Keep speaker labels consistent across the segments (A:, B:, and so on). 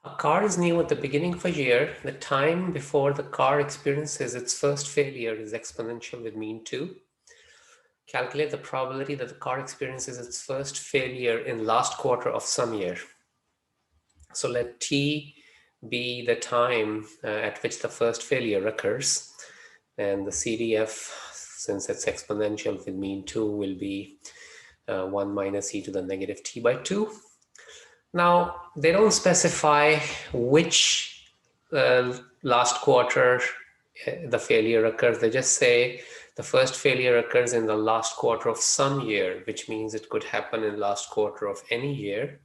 A: A car is new at the beginning of a year. The time before the car experiences its first failure is exponential with mean 2. Calculate the probability that the car experiences its first failure in last quarter of some year. So let t be the time at which the first failure occurs. And the CDF, since it's exponential with mean 2, will be 1 minus e to the negative t by 2. Now, they don't specify which last quarter the failure occurs. They just say the first failure occurs in the last quarter of some year, which means it could happen in last quarter of any year.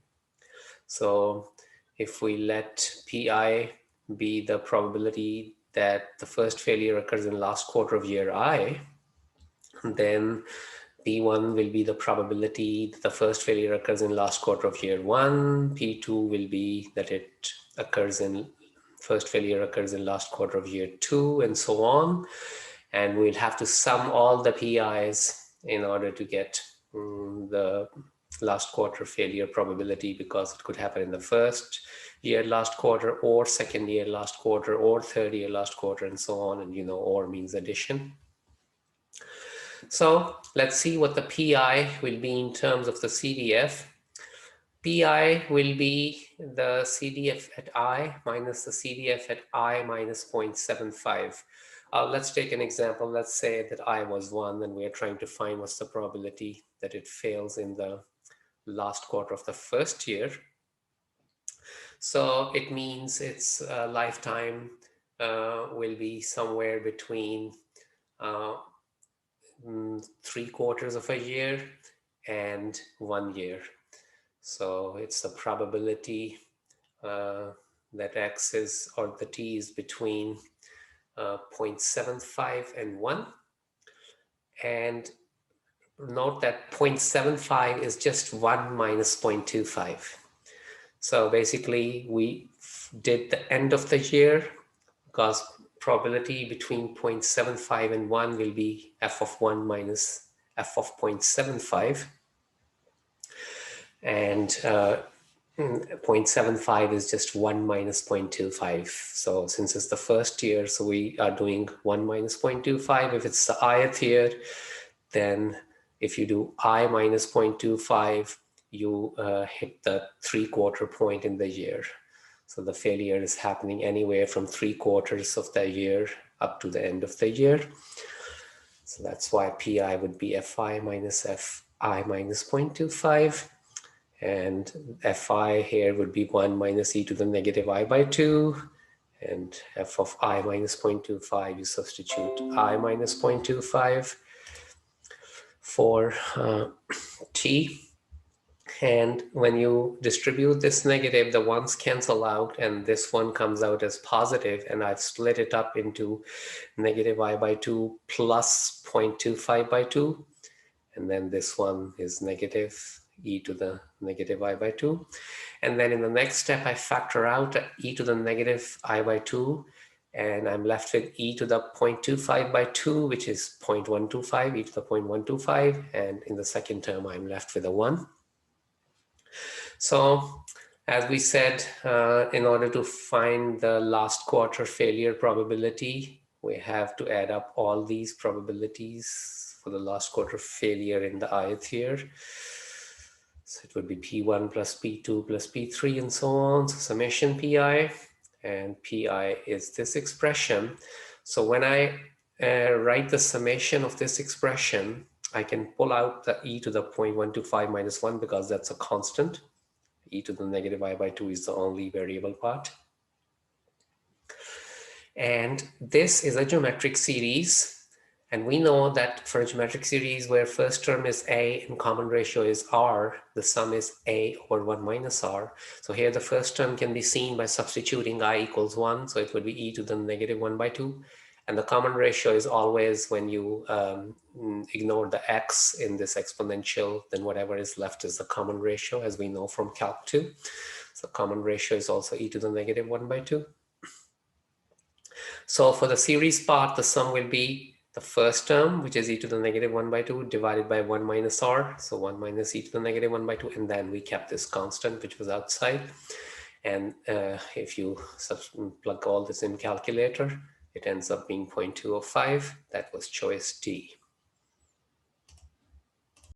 A: So if we let pi be the probability that the first failure occurs in last quarter of year I, then P1 will be the probability that the first failure occurs in last quarter of year 1. P2 will be that it occurs in first failure occurs in last quarter of year 2, and so on. And we'll have to sum all the PIs in order to get the last quarter failure probability, because it could happen in the first year last quarter, or second year last quarter, or third year last quarter, and so on. And or means addition. So let's see what the PI will be in terms of the CDF. PI will be the CDF at I minus the CDF at I minus 0.75. Let's take an example. Let's say that I was 1 and we are trying to find what's the probability that it fails in the last quarter of the first year. So it means its lifetime will be somewhere between 3/4 of a year and 1 year. So it's the probability that x is, or the t is between 0.75 and 1. And note that 0.75 is just 1 minus 0.25. So basically we did the end of the year, because probability between 0.75 and 1 will be f of 1 minus f of 0.75. And 0.75 is just 1 minus 0.25. So since it's the first year, so we are doing 1 minus 0.25. If it's the ith year, then if you do I minus 0.25, you hit the 3/4 point in the year. So the failure is happening anywhere from 3/4 of the year up to the end of the year. So that's why PI would be FI minus FI minus 0.25. And FI here would be 1 minus e to the negative I by 2. And f of I minus 0.25, you substitute I minus 0.25 for t. And when you distribute this negative, the ones cancel out, and this one comes out as positive. And I've split it up into negative I by 2 plus 0.25 by 2. And then this one is negative e to the negative I by 2. And then in the next step, I factor out e to the negative I by 2. And I'm left with e to the 0.25 by 2, which is 0.125, e to the 0.125. And in the second term, I'm left with a 1. So as we said, in order to find the last quarter failure probability, we have to add up all these probabilities for the last quarter failure in the ith year. So it would be P1 plus P2 plus P3 and so on. So summation PI, and PI is this expression. So when I write the summation of this expression, I can pull out the e to the 0.125 minus 1, because that's a constant. E to the negative I by 2 is the only variable part. And this is a geometric series. And we know that for a geometric series where first term is a and common ratio is r, the sum is a over 1 minus r. So here the first term can be seen by substituting I equals 1. So it would be e to the negative 1 by 2. And the common ratio is always, when you ignore the x in this exponential, then whatever is left is the common ratio, as we know from Calc 2. So common ratio is also e to the negative 1 by 2. So for the series part, the sum will be the first term, which is e to the negative 1 by 2, divided by 1 minus r. So 1 minus e to the negative 1 by 2. And then we kept this constant, which was outside. And if you plug all this in calculator, it ends up being 0.205. That was choice D.